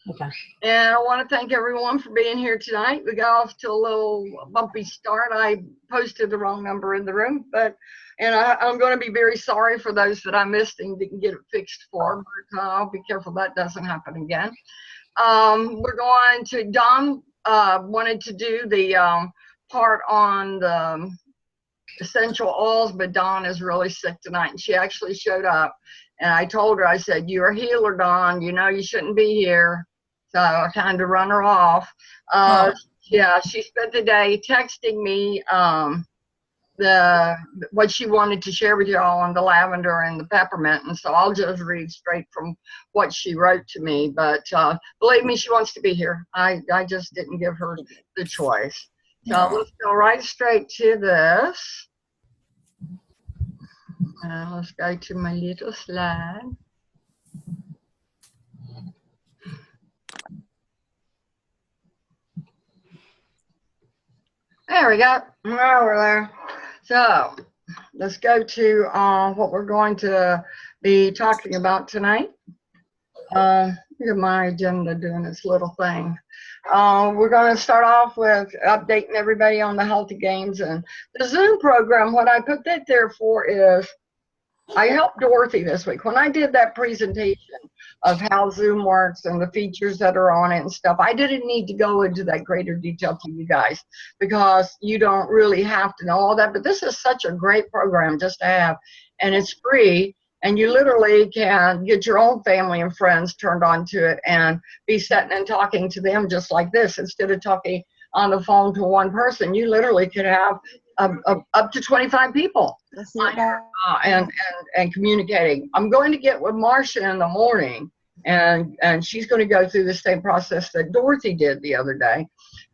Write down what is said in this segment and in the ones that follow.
Okay. And I want to thank everyone for being here tonight. We got off to a little bumpy start. I posted the wrong number in the room, and I'm going to be very sorry for those that I missed and didn't get it fixed for, but I'll be careful that doesn't happen again. We're going to, Don wanted to do the part on the essential oils, but Dawn is really sick tonight, and she actually showed up. And I told her, I said, "You're a healer, Dawn. You know you shouldn't be here." So I kind of run her off. Yeah, she spent the day texting me what she wanted to share with y'all on the lavender and the peppermint, and so I'll just read straight from what she wrote to me. But believe me, she wants to be here. I just didn't give her the choice. So let's go right straight to this. Let's go to my little slide. There we go. Now we're there. So let's go to what we're going to be talking about tonight. Look at my agenda doing its little thing. We're going to start off with updating everybody on the Healthy Games and the Zoom program. What I put that there for is I helped Dorothy this week. When I did that presentation of how Zoom works and the features that are on it and stuff, I didn't need to go into that greater detail to you guys because you don't really have to know all that. But this is such a great program just to have, and it's free. And you literally can get your own family and friends turned on to it and be sitting and talking to them just like this. Instead of talking on the phone to one person, you literally could have up to 25 people and communicating. I'm going to get with Marcia in the morning, and she's going to go through the same process that Dorothy did the other day.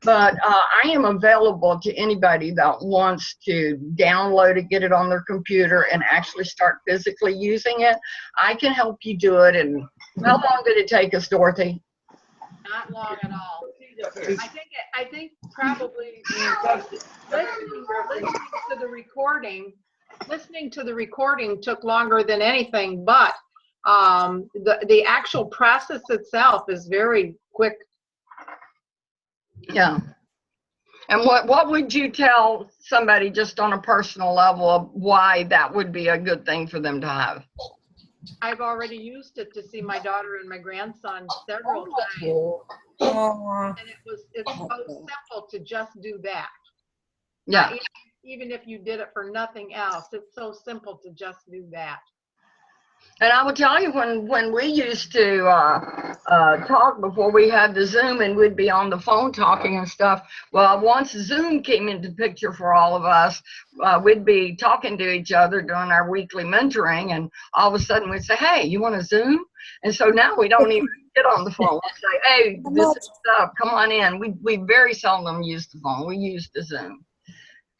But I am available to anybody that wants to download it, get it on their computer, and actually start physically using it. I can help you do it. And how long did it take us, Dorothy? Not long at all. I think probably listening to the recording took longer than anything, but the actual process itself is very quick. Yeah. And what would you tell somebody just on a personal level of why that would be a good thing for them to have? I've already used it to see my daughter and my grandson several times. And it's so simple to just do that. Yeah. Even if you did it for nothing else, it's so simple to just do that. And I will tell you, when we used to talk before we had the Zoom, and we'd be on the phone talking and stuff, well, once Zoom came into the picture for all of us, we'd be talking to each other doing our weekly mentoring, and all of a sudden we'd say, "Hey, you want to Zoom?" And so now we don't even get on the phone. We'll say, "Hey, this is up, come on in." We very seldom use the phone. We use the Zoom.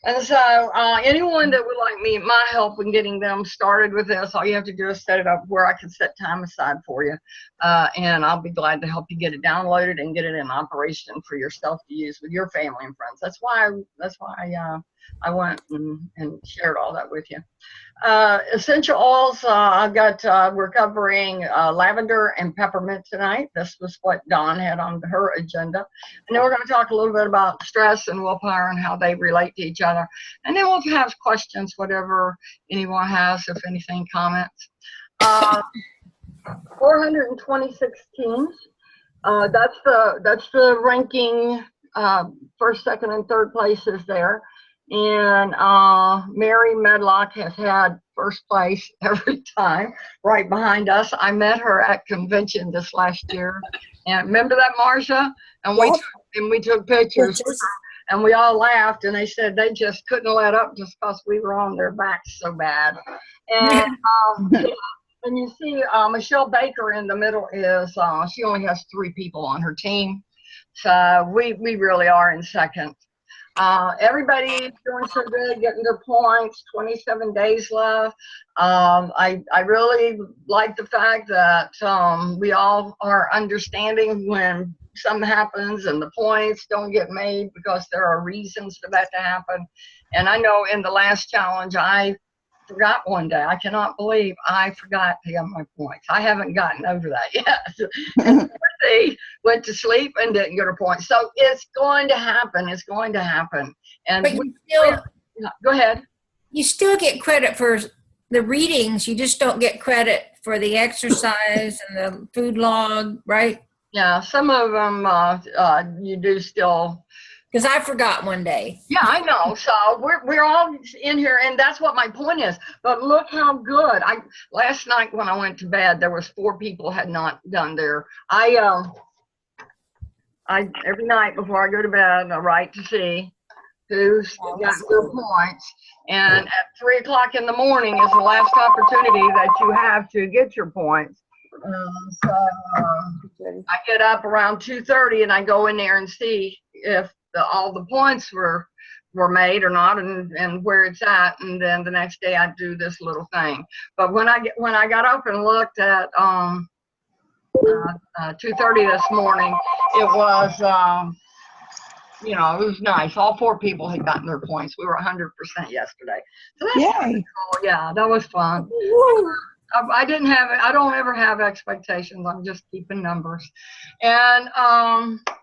And so anyone that would like me, my help in getting them started with this, all you have to do is set it up where I can set time aside for you. And I'll be glad to help you get it downloaded and get it in operation for yourself to use with your family and friends. That's why I went and shared all that with you. Essential oils, we're covering lavender and peppermint tonight. This was what Dawn had on her agenda. And then we're going to talk a little bit about stress and willpower and how they relate to each other. And then we'll have questions, whatever anyone has, if anything, comments. 426 teams. That's the ranking. First, second, and third places there. And Mary Medlock has had first place every time, right behind us. I met her at convention this last year, and remember that, Marcia? And we took pictures, and we all laughed. And they said they just couldn't let up just because we were on their backs so bad. And and you see Michelle Baker in the middle is she only has 3 people on her team, so we really are in second. Everybody's doing so good, getting their points, 27 days left. I really like the fact that we all are understanding when something happens and the points don't get made because there are reasons for that to happen. And I know in the last challenge, I forgot one day. I cannot believe I forgot to get my points. I haven't gotten over that yet. And went to sleep and didn't get her points. So it's going to happen. It's going to happen. And But you still, go ahead. you still get credit for the readings. You just don't get credit for the exercise and the food log, right? Yeah, some of them you do still. Because I forgot one day. Yeah, I know. So we're all in here, and that's what my point is. But look how good. Last night when I went to bed, there was 4 people had not done their. I every night before I go to bed, I write to see who's got their points. And at 3 o'clock in the morning is the last opportunity that you have to get your points. I get up around 2:30 and I go in there and see if all the points were made or not, and where it's at, and then the next day I do this little thing. But when I got up and looked at 2:30 this morning, it was it was nice. All 4 people had gotten their points. We were 100% yesterday. So that's pretty cool. Yeah, that was fun. I don't ever have expectations. I'm just keeping numbers. And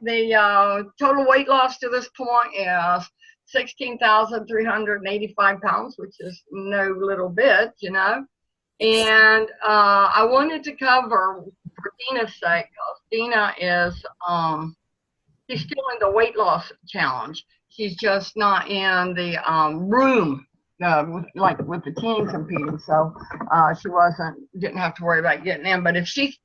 the total weight loss to this point is 16,385 pounds, which is no little bit, And I wanted to cover, for Dina's sake, because Dina is, she's still in the weight loss challenge. She's just not in the room. With the team competing, so she didn't have to worry about getting in. But if she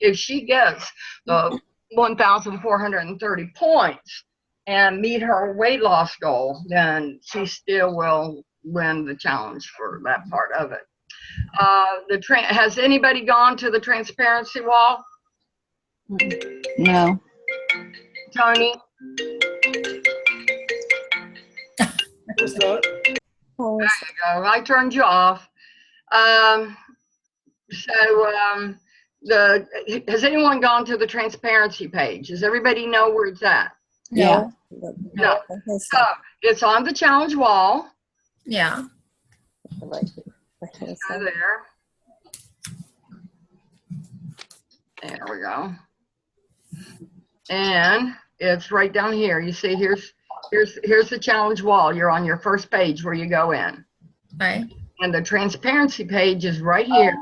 gets the 1,430 points and meet her weight loss goal, then she still will win the challenge for that part of it. Has anybody gone to the transparency wall? No. Tony? What's that? Oh, There you go. I turned you off. Has anyone gone to the transparency page? Does everybody know where it's at? yeah. No. So it's on the challenge wall. Yeah. Go there. There we go. And it's right down here. You see, here's the challenge wall. You're on your first page where you go in. Right. And the transparency page is right here.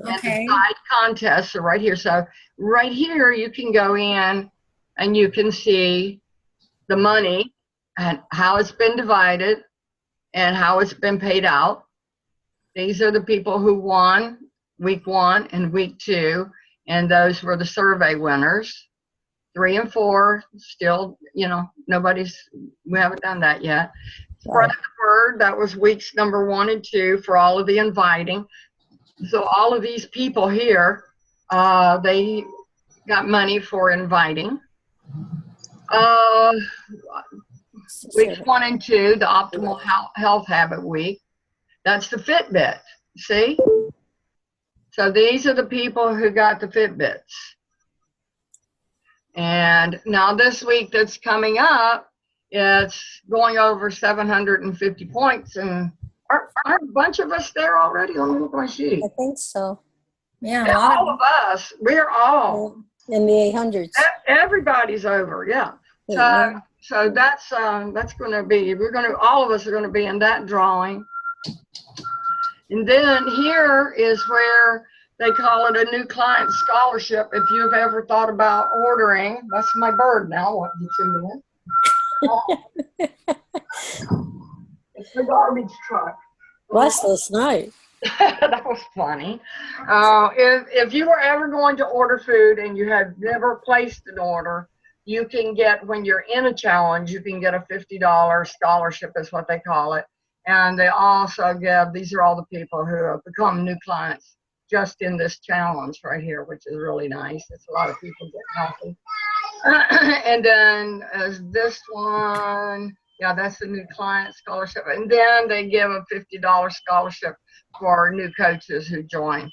Okay. And the side contests are right here. So right here you can go in and you can see the money and how it's been divided and how it's been paid out. These are the people who won week 1 and week 2, and those were the survey winners. 3 and 4, still, we haven't done that yet. Spread the word, that was weeks number 1 and 2 for all of the inviting. So all of these people here, they got money for inviting. Weeks 1 and 2, the optimal health habit week. That's the Fitbit, see? So these are the people who got the Fitbits. And now this week that's coming up, it's going over 750 points. And aren't a bunch of us there already? Let me look at my sheet. I think so. Yeah. Yeah, all of us. We're all. In the 800s. Everybody's over, yeah. So that's going to be, all of us are going to be in that drawing. And then here is where they call it a new client scholarship. If you've ever thought about ordering, that's my bird now. What you see it? It's the garbage truck. Restless night. That was funny. If you were ever going to order food and you had never placed an order, you can get, when you're in a challenge, you can get a $50 scholarship is what they call it. And they also give, these are all the people who have become new clients just in this challenge right here, which is really nice. It's a lot of people getting healthy. And then as this one, yeah, that's the new client scholarship. And then they give a $50 scholarship for new coaches who join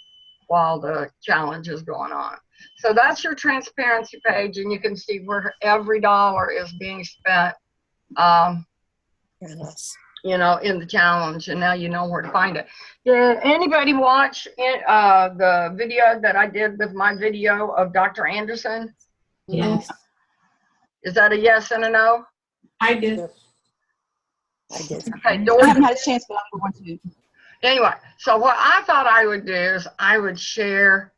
while the challenge is going on. So that's your transparency page, and you can see where every dollar is being spent, Yes. in the challenge, and now you know where to find it. Did anybody watch the video that I did with my video of Dr. Anderson? Yes. Is that a yes and a no? I did. I did. Okay, I Doris. haven't had a chance, but I'm going to. Anyway, so what I thought I would do is I would share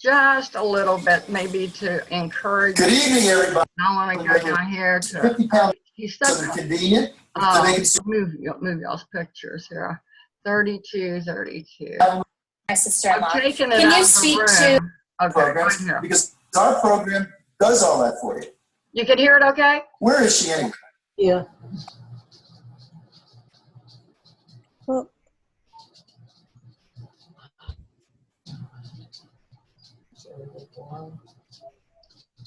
just a little bit, maybe to encourage. Good evening, everybody. I want to go down here to. 50 pounds He's so stuck. they're convenient. To make it Move y'all's pictures here. 32, 32. My sister-in-law. I'm taking it Can out you of the speak room. to? Okay, right programs here. because our program does all that for you. You can hear it okay? Where is she anyway? Yeah. Well,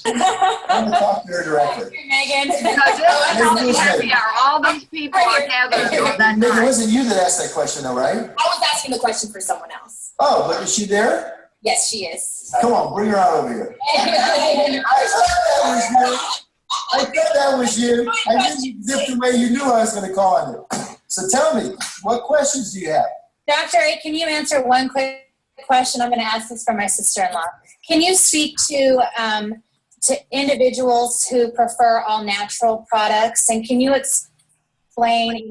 I'm going to talk to her directly. Megan. No, this is happy hour. All these people are gathered on that Maybe it night. wasn't you that asked that question, though, right? I was asking the question for someone else. Oh, but is she there? Yes, she is. Come on, bring her on over here. I thought that was you. I knew you zipped away. You knew I was going to call on you. So tell me, what questions do you have? Dr. A, can you answer one quick question? I'm going to ask this for my sister-in-law. Can you speak to individuals who prefer all natural products, and can you explain,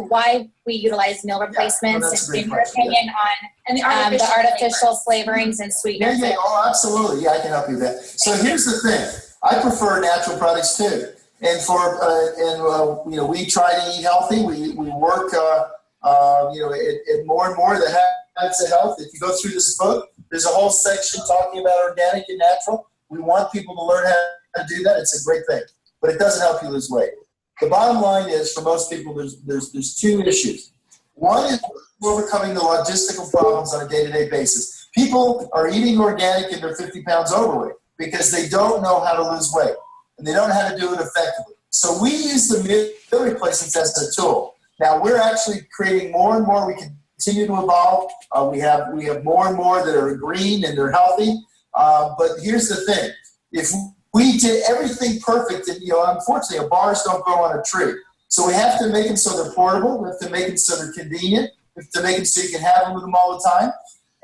why we utilize meal replacements, that's a great and your question, opinion on the artificial flavorings and sweeteners? Yeah, oh, absolutely. Yeah, I can help you with that. So here's the thing. I prefer natural products too. And we try to eat healthy. We work, at more and more the habits of health. If you go through this book, there's a whole section talking about organic and natural. We want people to learn how to do that. It's a great thing, but it doesn't help you lose weight. The bottom line is, for most people, there's two issues. One is overcoming the logistical problems on a day-to-day basis. People are eating organic and they're 50 pounds overweight because they don't know how to lose weight and they don't know how to do it effectively. So we use the meal replacements as a tool. Now we're actually creating more and more. We continue to evolve. We have more and more that are green and they're healthy. But here's the thing: if we did everything perfect, and unfortunately, bars don't grow on a tree. So we have to make them so they're portable. We have to make them so they're convenient. We have to make them so you can have them with them all the time.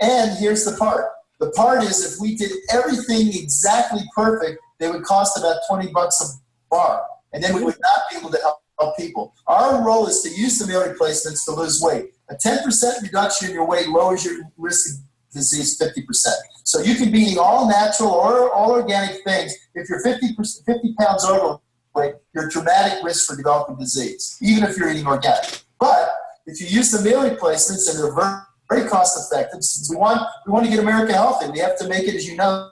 And here's the part: the part is, if we did everything exactly perfect, they would cost about $20 a bar, and then we would not be able to help people. Our role is to use the meal replacements to lose weight. A 10% reduction in your weight lowers your risk of disease 50%. So you can be eating all natural or all organic things. If you're 50 pounds overweight, you're at dramatic risk for developing disease, even if you're eating organic. But if you use the meal replacements, and they're very, very cost effective, since we want to get America healthy, we have to make it, as you know,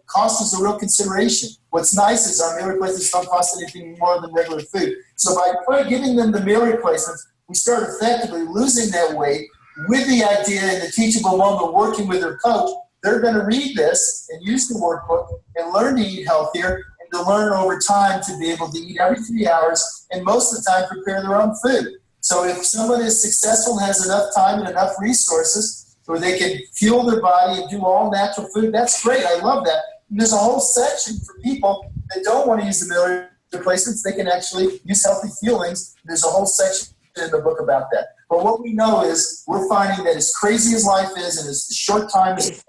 cost is a real consideration. What's nice is our meal replacements don't cost anything more than regular food. So by giving them the meal replacements, we start effectively losing that weight with the idea in the teachable moment, working with their coach. They're going to read this and use the workbook and learn to eat healthier and to learn over time to be able to eat every 3 hours and most of the time prepare their own food. So if someone is successful and has enough time and enough resources where they can fuel their body and do all natural food, that's great. I love that. And there's a whole section for people that don't want to use the meal replacements. They can actually use healthy fuelings. There's a whole section in the book about that. But what we know is we're finding that as crazy as life is and as short time as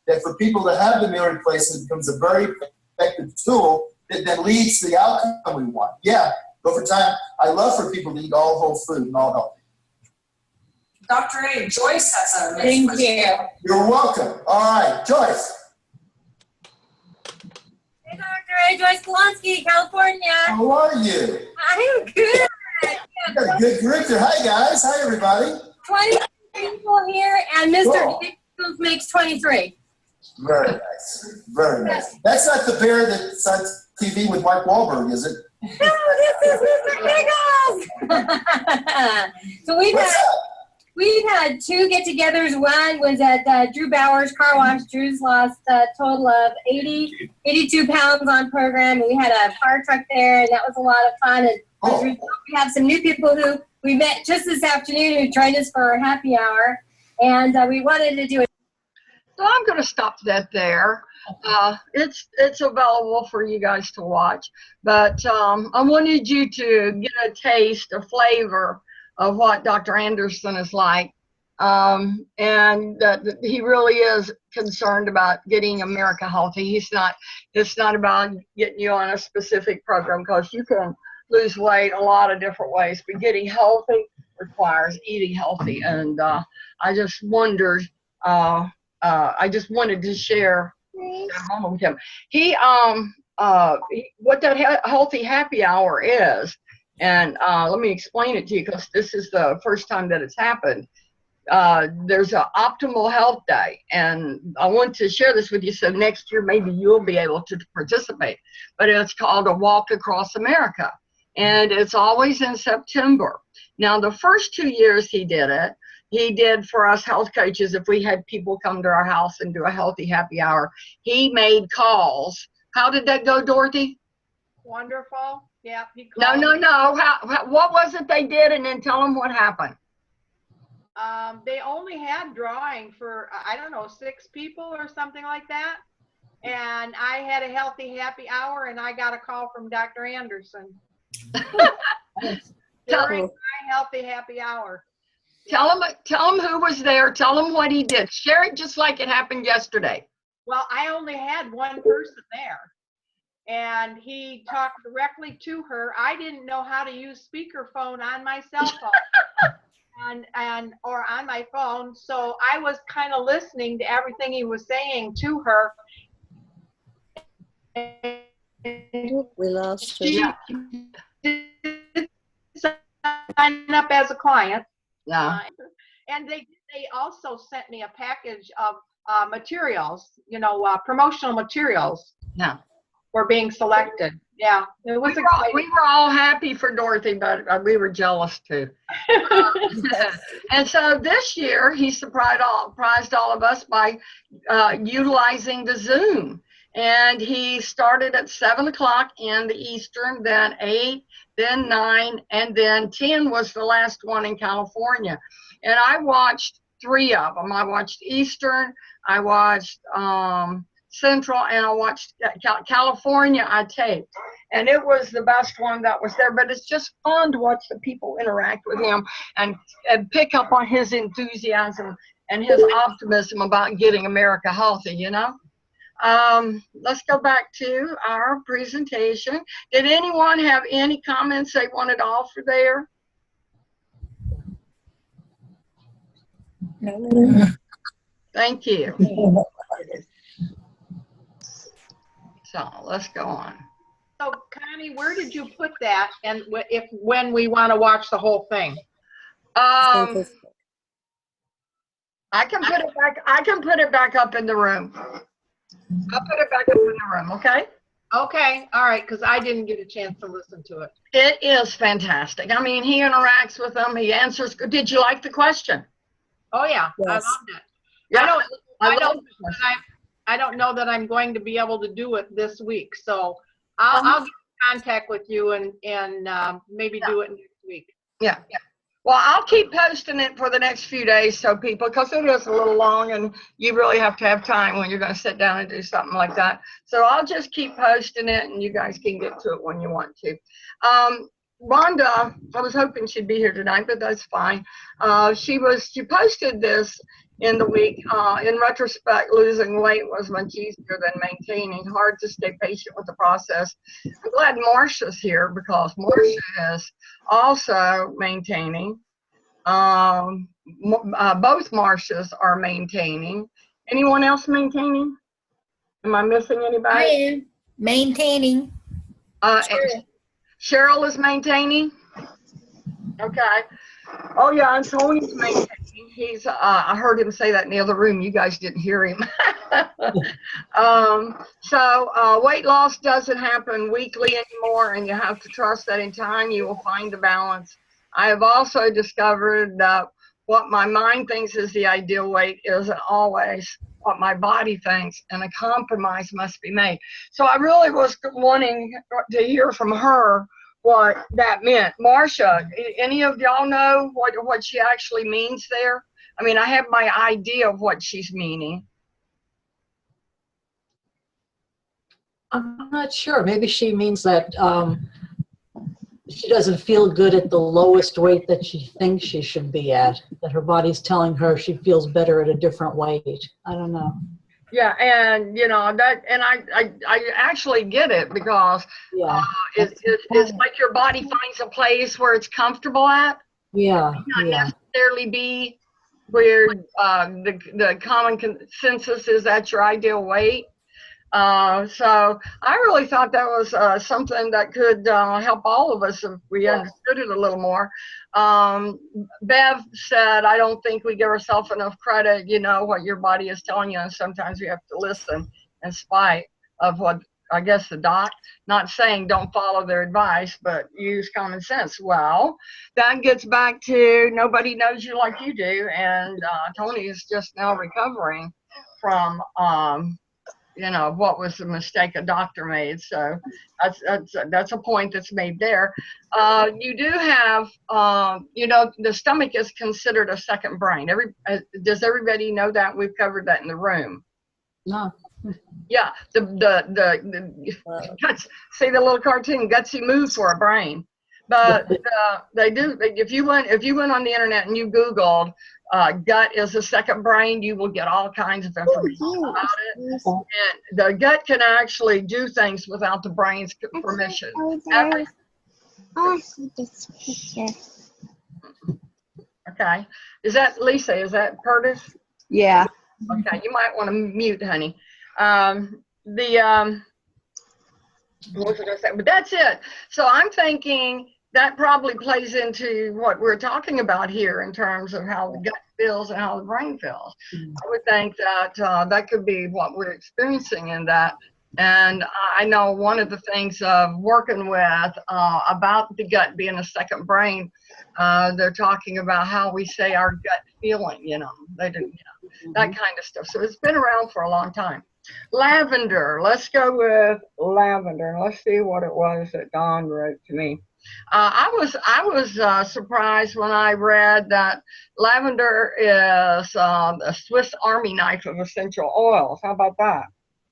that for people to have the meal replacement becomes a very effective tool that leads to the outcome we want. Yeah, over time, I love for people to eat all whole food and all healthy. Dr. A, Joyce has our next Thank question. you. You're welcome. All right, Joyce. Hey, Dr. A, Joyce Polonsky, California. How are you? I'm good. You got a good group there. Hi, guys. Hi, everybody. 20 people here, and Mr. Cool. Nichols makes 23. Very nice. Very nice. That's not the bear that's on TV with Mark Wahlberg, is it? No, this is Mr. Nichols. So we've had two get-togethers. One was at Drew Bauer's car wash. Drew's lost a total of 82 pounds on program. We had a fire truck there, and that was a lot of fun. And we have some new people who we met just this afternoon who joined us for our happy hour, and we wanted to do it. So I'm going to stop that there. It's available for you guys to watch, but I wanted you to get a taste, a flavor of what Dr. Anderson is like And he really is concerned about getting America healthy. It's not about getting you on a specific program, because you can lose weight a lot of different ways, but getting healthy requires eating healthy. And I just wondered, I just wanted to share that moment with him. What that healthy happy hour is, and let me explain it to you, because this is the first time that it's happened. There's an optimal health day, and I want to share this with you so next year maybe you'll be able to participate. But it's called a Walk Across America, and it's always in September. Now, the first 2 years he did for us health coaches. If we had people come to our house and do a healthy happy hour, he made calls. How did that go, Dorothy? Wonderful. Yeah. No. What was it they did? And then tell them what happened. They only had drawing for, I don't know, 6 people or something like that. And I had a healthy happy hour, and I got a call from Dr. Anderson during my healthy happy hour. Tell him who was there. Tell him what he did. Share it just like it happened yesterday. Well, I only had one person there, and he talked directly to her. I didn't know how to use speakerphone on my cell phone or on my phone, so I was kind of listening to everything he was saying to her. We lost her. She did sign up as a client. Yeah. And they also sent me a package of materials, promotional materials. Yeah. For being selected. Yeah, it was we were all happy for Dorothy, but we were jealous too. And so this year he surprised all of us by utilizing the Zoom. And he started at 7 o'clock in the Eastern, then 8, then 9, and then 10 was the last one in California. And I watched 3 of them. I watched Eastern, I watched Central, and I watched California. I taped, and it was the best one that was there. But it's just fun to watch the people interact with him and pick up on his enthusiasm and his optimism about getting America healthy. Let's go back to our presentation. Did anyone have any comments they wanted to offer there? No. Thank you. So let's go on. So Connie, where did you put that, and when we want to watch the whole thing? I can put it back. I can put it back up in the room. I'll put it back up in the room. Okay. Okay. All right. Because I didn't get a chance to listen to it. It is fantastic. I mean, he interacts with them. He answers. Did you like the question? Oh yeah, Yes. I loved it. Yeah, I don't know that I'm going to be able to do it this week, so I'll get in contact with you and maybe do it next week. Yeah. Well, I'll keep posting it for the next few days, so people, because it is a little long and you really have to have time when you're going to sit down and do something like that. So I'll just keep posting it, and you guys can get to it when you want to. Rhonda, I was hoping she'd be here tonight, but that's fine. She posted this in the week. In retrospect, losing weight was much easier than maintaining. Hard to stay patient with the process. I'm glad Marcia's here, because Marcia is also maintaining. Both Marcias are maintaining. Anyone else maintaining? Am I missing anybody? I am maintaining. Cheryl is maintaining. Okay. Oh yeah, and Tony's maintaining. He's I heard him say that in the other room. You guys didn't hear him. So weight loss doesn't happen weekly anymore, and you have to trust that in time you will find the balance. I have also discovered that what my mind thinks is the ideal weight isn't always what my body thinks, and a compromise must be made. So I really was wanting to hear from her what that meant. Marcia, any of y'all know what she actually means there? I mean, I have my idea of what she's meaning. I'm not sure. Maybe she means that she doesn't feel good at the lowest weight that she thinks she should be at, that her body's telling her she feels better at a different weight. I don't know. Yeah, and you know that, and I actually get it because Yeah. it's like your body finds a place where it's comfortable at. Yeah. It may not Yeah. necessarily be where the common consensus is at your ideal weight. So I really thought that was something that could help all of us if we understood it a little more. Bev said, I don't think we give ourselves enough credit, you know, what your body is telling you, and sometimes we have to listen in spite of what, I guess, the doc, not saying don't follow their advice, but use common sense. Well, that gets back to nobody knows you like you do, and Tony is just now recovering from you know, what was the mistake a doctor made. So that's a point that's made there. You do have, you know, the stomach is considered a second brain. Does everybody know that? We've covered that in the room. No. Yeah, the guts, see the little cartoon, gutsy move for a brain. But they do. If you went on the internet and you Googled gut is a second brain, you will get all kinds of information about it. And the gut can actually do things without the brain's permission. I want to see this picture. Okay. Is that Lisa? Is that Curtis? Yeah. Okay. You might want to mute, honey. What was I going to say? But that's it. So I'm thinking that probably plays into what we're talking about here in terms of how the gut feels and how the brain feels. I would think that that could be what we're experiencing in that. And I know one of the things of working with about the gut being a second brain, they're talking about how we say our gut feeling, you know, they didn't, you know, that kind of stuff. So it's been around for a long time. Lavender, let's go with lavender. Let's see what it was that Dawn wrote to me. I was surprised when I read that lavender is a Swiss Army knife of essential oils. How about that?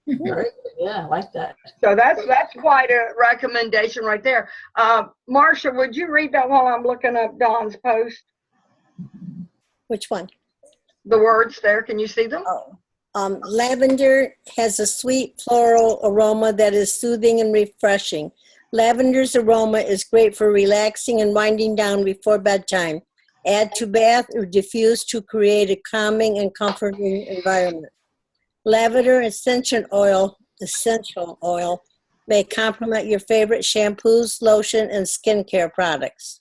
Yeah, I like that. So that's quite a recommendation right there. Marcia, would you read that while I'm looking up Dawn's post? Which one? The words there, can you see them? Oh. Lavender has a sweet floral aroma that is soothing and refreshing. Lavender's aroma is great for relaxing and winding down before bedtime. Add to bath or diffuse to create a calming and comforting environment. Lavender essential oil may complement your favorite shampoos, lotion, and skincare products.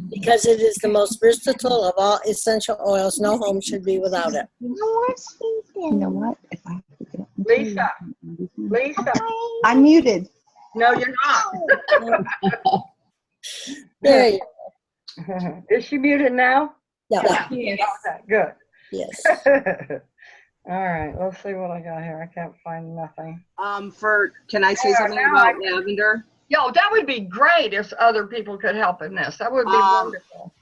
Because it is the most versatile of all essential oils, no home should be without it. You know what? Lisa. I'm muted. No, you're not. There you go. Is she muted now? Yeah. Yes. Okay, good. Yes. All right, let's see what I got here. I can't find nothing. Can I say something about lavender? Yo, that would be great if other people could help in this. That would be wonderful.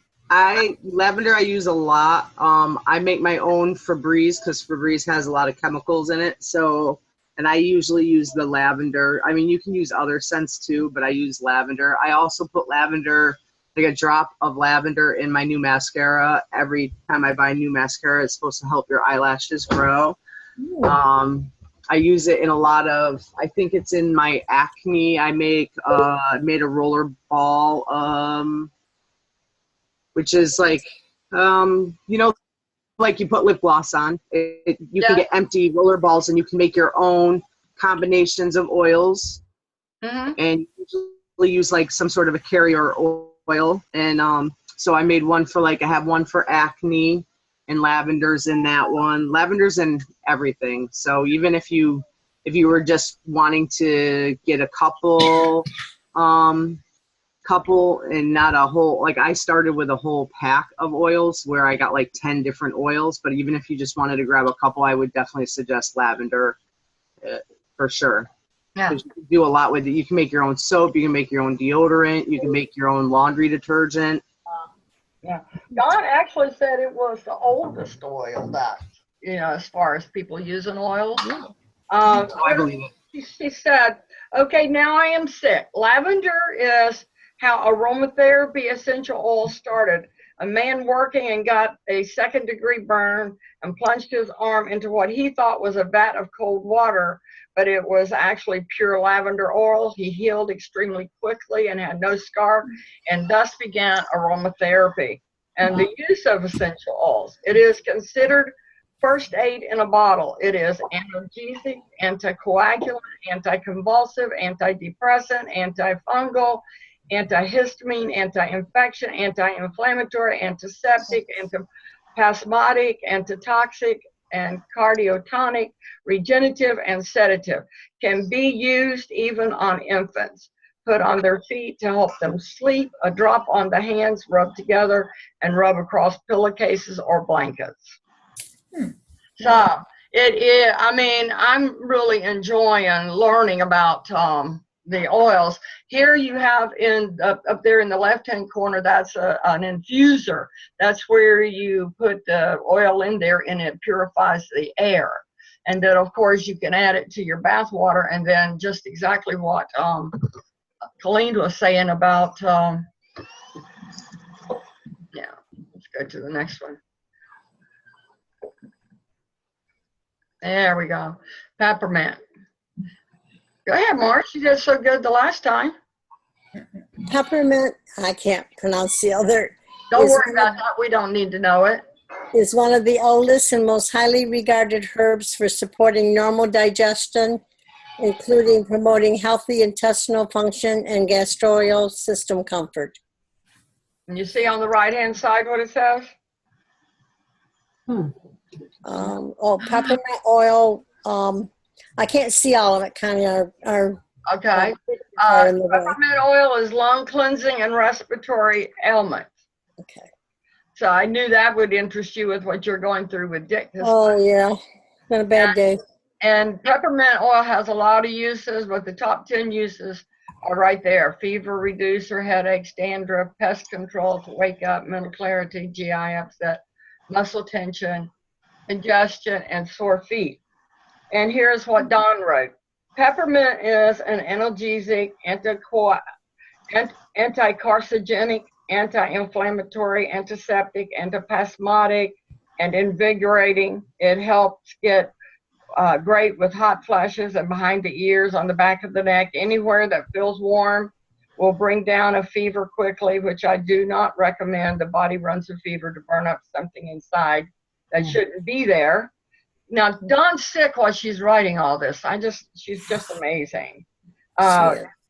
Lavender I use a lot. I make my own Febreze because Febreze has a lot of chemicals in it. So, and I usually use the lavender. I mean, you can use other scents too, but I use lavender. I also put lavender, like a drop of lavender in my new mascara. Every time I buy new mascara, it's supposed to help your eyelashes grow. I use it in a lot of, I think it's in my acne. I made a roller ball, which is like, you know, like you put lip gloss on. You can get empty roller balls and you can make your own combinations of oils. And you usually use like some sort of a carrier oil. And so I made one for I have one for acne, and lavender's in that one. Lavender's in everything. So even if you were just wanting to get a couple and not a whole, like I started with a whole pack of oils where I got like 10 different oils, but even if you just wanted to grab a couple, I would definitely suggest lavender for sure. Yeah. You can do a lot with it. You can make your own soap, you can make your own deodorant, you can make your own laundry detergent. Yeah, Don actually said it was the oldest oil that, you know, as far as people using oils. I believe it. She said, okay, now I am sick. Lavender is how aromatherapy essential oils started. A man working and got a second-degree burn and plunged his arm into what he thought was a vat of cold water, but it was actually pure lavender oil. He healed extremely quickly and had no scar, and thus began aromatherapy and the use of essential oils. It is considered first aid in a bottle. It is analgesic, anticoagulant, anticonvulsive, antidepressant, antifungal, antihistamine, anti-infection, anti-inflammatory, antiseptic, antispasmodic, antitoxic, and cardiotonic, regenerative, and sedative. Can be used even on infants. Put on their feet to help them sleep, a drop on the hands, rub together, and rub across pillowcases or blankets. So it is, I mean, I'm really enjoying learning about the oils. Here you have up there in the left-hand corner, that's an infuser. That's where you put the oil in there and it purifies the air. And then, of course, you can add it to your bath water, and then just exactly what Colleen was saying about, yeah, let's go to the next one. There we go. Peppermint. Go ahead, Marge. You did so good the last time. Peppermint, I can't pronounce the other. Don't worry about that. We don't need to know it. Is one of the oldest and most highly regarded herbs for supporting normal digestion, including promoting healthy intestinal function and gastrointestinal system comfort. And you see on the right-hand side what it says? Peppermint oil. I can't see all of it, Connie. Okay. Peppermint oil is lung cleansing and respiratory ailments. Okay. So I knew that would interest you with what you're going through with Dick. Oh, yeah. Been a bad day. And peppermint oil has a lot of uses, but the top 10 uses are right there. Fever reducer, headaches, dandruff, pest control, to wake up, mental clarity, GI upset, muscle tension, congestion, and sore feet. And here's what Don wrote. Peppermint is an analgesic, anti-carcinogenic, anti-inflammatory, antiseptic, antispasmodic, and invigorating. It helps get great with hot flashes and behind the ears, on the back of the neck, anywhere that feels warm will bring down a fever quickly, which I do not recommend. The body runs a fever to burn up something inside that shouldn't be there. Now, Dawn's sick while she's writing all this. She's just amazing.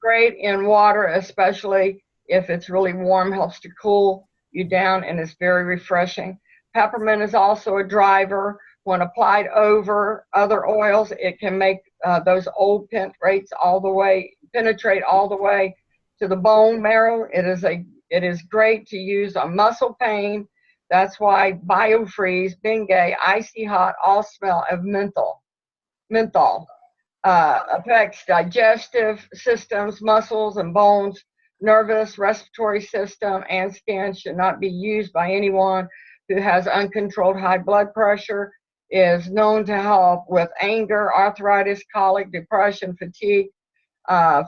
Great in water, especially if it's really warm, helps to cool you down, and it's very refreshing. Peppermint is also a driver. When applied over other oils, it can make those old penetrate all the way to the bone marrow. It is great to use on muscle pain. That's why Biofreeze, Bengay, Icy Hot all smell of menthol. Affects digestive systems, muscles and bones, nervous, respiratory system, and skin. Should not be used by anyone who has uncontrolled high blood pressure. Is known to help with anger, arthritis, colic, depression, fatigue,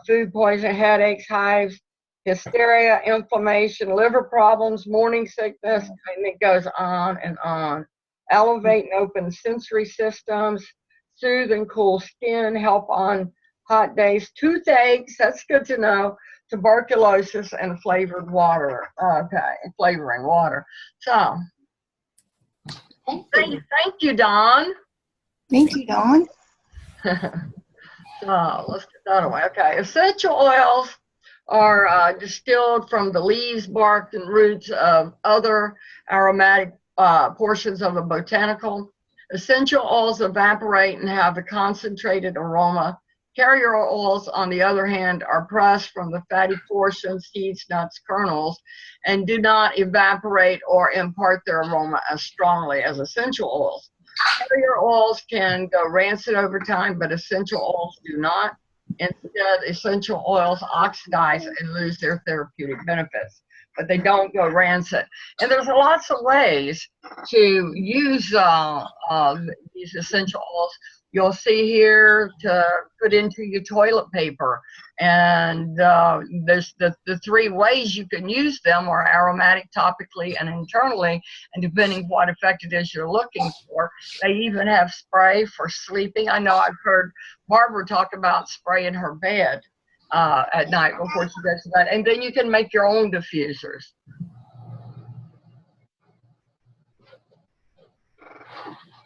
food poisoning, headaches, hives, hysteria, inflammation, liver problems, morning sickness, and it goes on and on. Elevate and open sensory systems, soothe and cool skin, help on hot days, toothaches, that's good to know, tuberculosis, and flavored water. Okay, flavoring water. So, thank you, Dawn. Thank you, Dawn. So let's get that away. Okay, essential oils are distilled from the leaves, bark, and roots of other aromatic portions of a botanical. Essential oils evaporate and have a concentrated aroma. Carrier oils, on the other hand, are pressed from the fatty portions, seeds, nuts, kernels, and do not evaporate or impart their aroma as strongly as essential oils. Carrier oils can go rancid over time, but essential oils do not. Instead, essential oils oxidize and lose their therapeutic benefits, but they don't go rancid. And there's lots of ways to use these essential oils. You'll see here to put into your toilet paper. And there's the 3 ways you can use them are aromatic, topically, and internally. And depending what effect it is you're looking for, they even have spray for sleeping. I know I've heard Barbara talk about spray in her bed at night before she goes to bed. And then you can make your own diffusers.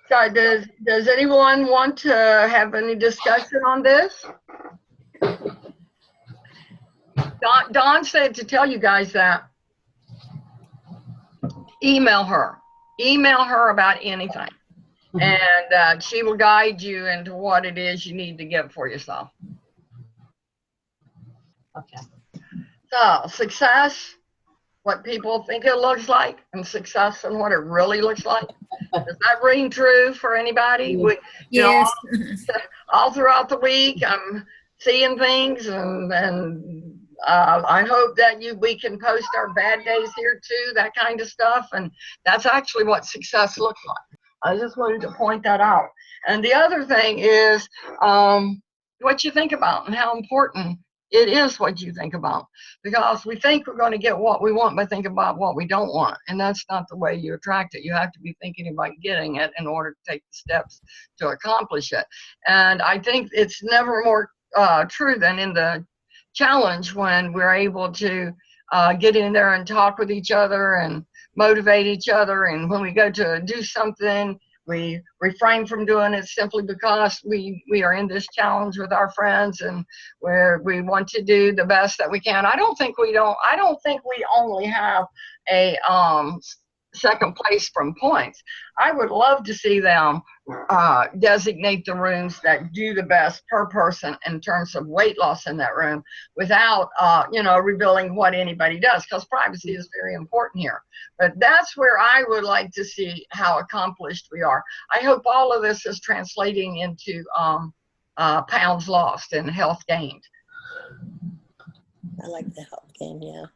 So does anyone want to have any discussion on this? Dawn said to tell you guys that email her about anything, and she will guide you into what it is you need to get for yourself. Okay. So success, what people think it looks like, and success and what it really looks like. Does that ring true for anybody? You Yes. know, all throughout the week, I'm seeing things, and I hope that we can post our bad days here too, that kind of stuff, and that's actually what success looks like. I just wanted to point that out. And the other thing is what you think about and how important it is what you think about, because we think we're going to get what we want by thinking about what we don't want, and that's not the way you attract it. You have to be thinking about getting it in order to take the steps to accomplish it. And I think it's never more true than in the challenge, when we're able to get in there and talk with each other and motivate each other. And when we go to do something, we refrain from doing it simply because we are in this challenge with our friends, and where we want to do the best that we can. I don't think we only have a second place from points. I would love to see them designate the rooms that do the best per person in terms of weight loss in that room, without revealing what anybody does, because privacy is very important here. But that's where I would like to see how accomplished we are. I hope all of this is translating into pounds lost and health gained. I like the health game, yeah.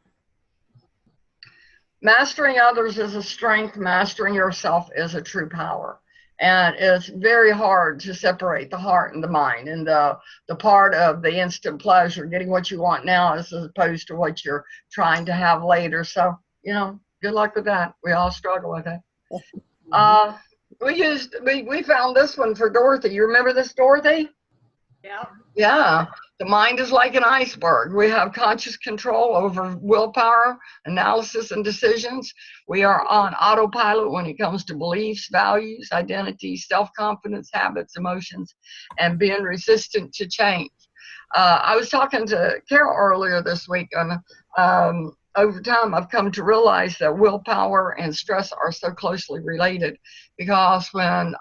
Mastering others is a strength. Mastering yourself is a true power. And it's very hard to separate the heart and the mind, and the part of the instant pleasure, getting what you want now as opposed to what you're trying to have later. So, good luck with that. We all struggle with it. We found this one for Dorothy. You remember this, Dorothy? Yeah. Yeah. The mind is like an iceberg. We have conscious control over willpower, analysis, and decisions. We are on autopilot when it comes to beliefs, values, identity, self-confidence, habits, emotions, and being resistant to change. I was talking to Carol earlier this week, and over time I've come to realize that willpower and stress are so closely related, because when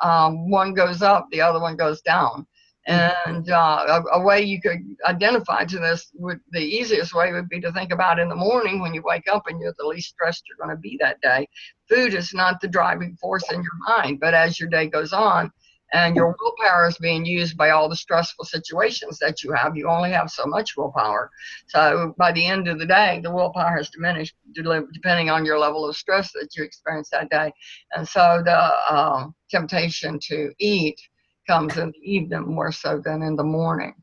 one goes up, the other one goes down. And a way you could identify to this, the easiest way would be to think about in the morning when you wake up and you're the least stressed you're going to be that day. Food is not the driving force in your mind, but as your day goes on and your willpower is being used by all the stressful situations that you have, you only have so much willpower. So by the end of the day, the willpower has diminished depending on your level of stress that you experience that day. And so the temptation to eat comes in the evening more so than in the morning.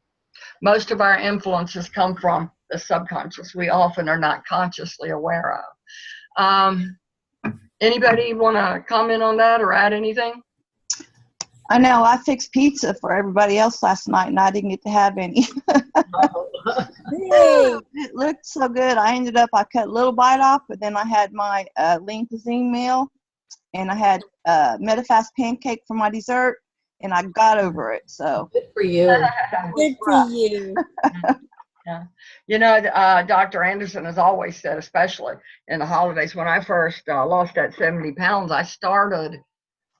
Most of our influences come from the subconscious. We often are not consciously aware of. Anybody want to comment on that or add anything? I know I fixed pizza for everybody else last night, and I didn't get to have any. It looked so good. I cut a little bite off, but then I had my lean cuisine meal, and I had Metafast pancake for my dessert, and I got over it. So Good for you. Good for you. Yeah. Dr. Anderson has always said, especially in the holidays, when I first lost that 70 pounds, I started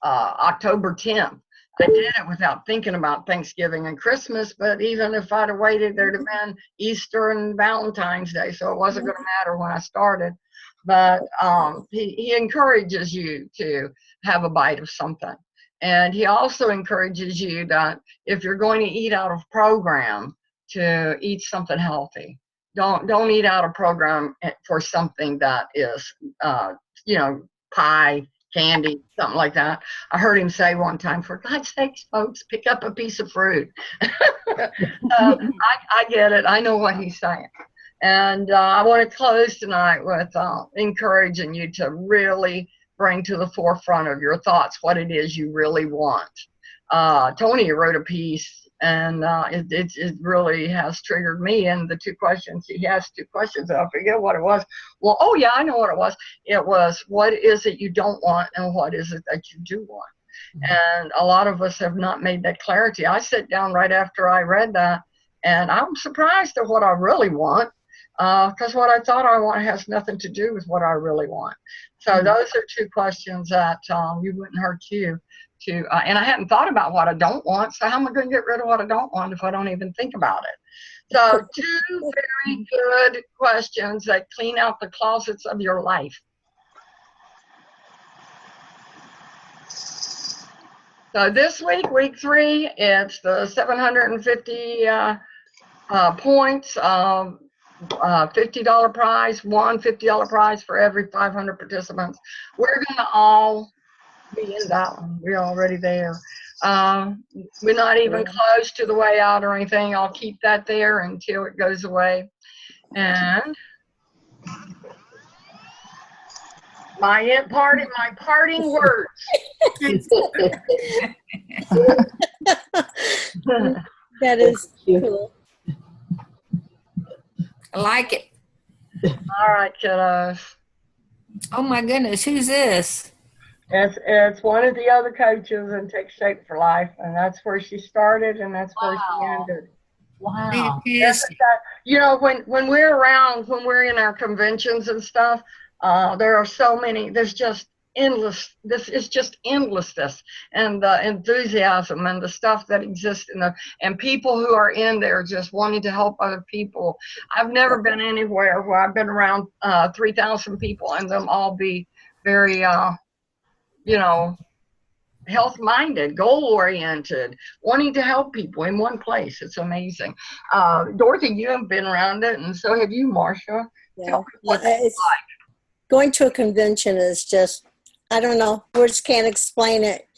October 10th. I did it without thinking about Thanksgiving and Christmas, but even if I'd have waited, there'd have been Easter and Valentine's Day, so it wasn't going to matter when I started. But he encourages you to have a bite of something. And he also encourages you that if you're going to eat out of program, to eat something healthy. Don't eat out of program for something that is, pie, candy, something like that. I heard him say one time, "For God's sakes, folks, pick up a piece of fruit." I get it. I know what he's saying. And I want to close tonight with encouraging you to really bring to the forefront of your thoughts what it is you really want. Tony wrote a piece, and it really has triggered me. And the two questions, he has two questions, I forget what it was. Well, oh yeah, I know what it was. It was, what is it you don't want, and what is it that you do want? And a lot of us have not made that clarity. I sat down right after I read that, and I'm surprised at what I really want, because what I thought I want has nothing to do with what I really want. So those are two questions that you wouldn't hurt you to, and I hadn't thought about what I don't want, so how am I going to get rid of what I don't want if I don't even think about it? So two very good questions that clean out the closets of your life. So this week, week 3, it's the 750 points, $50 prize, one $50 prize for every 500 participants. We're going to all be in that one. We're already there. We're not even close to the way out or anything. I'll keep that there until it goes away. And my parting words. That is cool. I like it. All right, kiddos. Oh my goodness, who's this? It's one of the other coaches in Take Shape for Life, and that's where she started, and that's where she ended. Wow. Fantastic. You know, when we're around, when we're in our conventions and stuff, there are so many. There's just endless. This is just endlessness, and the enthusiasm and the stuff that exists in and people who are in there just wanting to help other people. I've never been anywhere where I've been around 3,000 people and them all be very you know, health-minded, goal-oriented, wanting to help people in one place. It's amazing. Dorothy, you have been around it, and so have you, Marcia. Yeah. Going to a convention is just, I don't know, words can't explain it.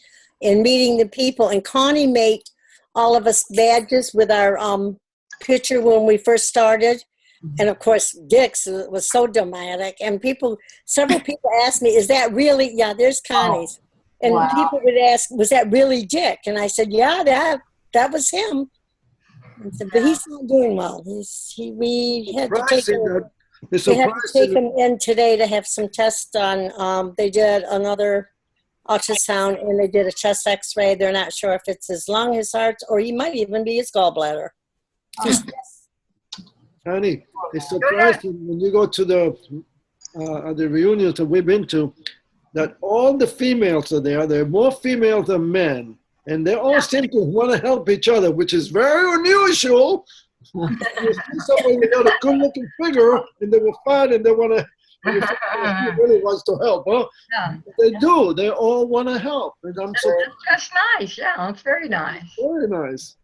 And meeting the people, and Connie made all of us badges with our picture when we first started. And of course, Dick's was so dramatic. And several people asked me, is that really, yeah, there's Connie's. And Wow. people would ask, was that really Dick? And I said, yeah, that was him. I said, but he's not doing well. We had to take him in today to have some tests done. They did another ultrasound and they did a chest x-ray. They're not sure if it's his lung, his heart, or he might even be his gallbladder. Honey, it's surprising when you go to the reunions that we've been to, that all the females are there. There are more females than men, and they all seem to want to help each other, which is very unusual. You see somebody without a good-looking figure, and they will fight, and they want to. Really wants to help, huh? Yeah. They do. They all want to help, and I'm so. That's nice. Yeah, it's very nice. Very nice.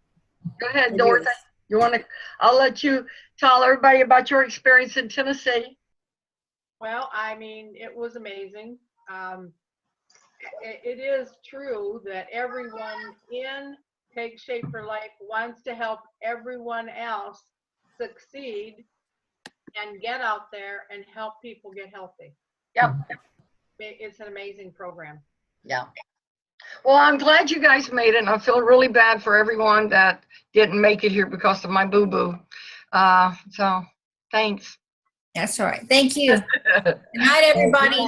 Go ahead, Dorothy. You want to? I'll let you tell everybody about your experience in Tennessee. Well, I mean, it was amazing. It is true that everyone in Take Shape for Life wants to help everyone else succeed and get out there and help people get healthy. Yep. It's an amazing program. Yeah. Well, I'm glad you guys made it, and I feel really bad for everyone that didn't make it here because of my boo-boo. So, thanks. That's all right. Thank you. Good night, everybody.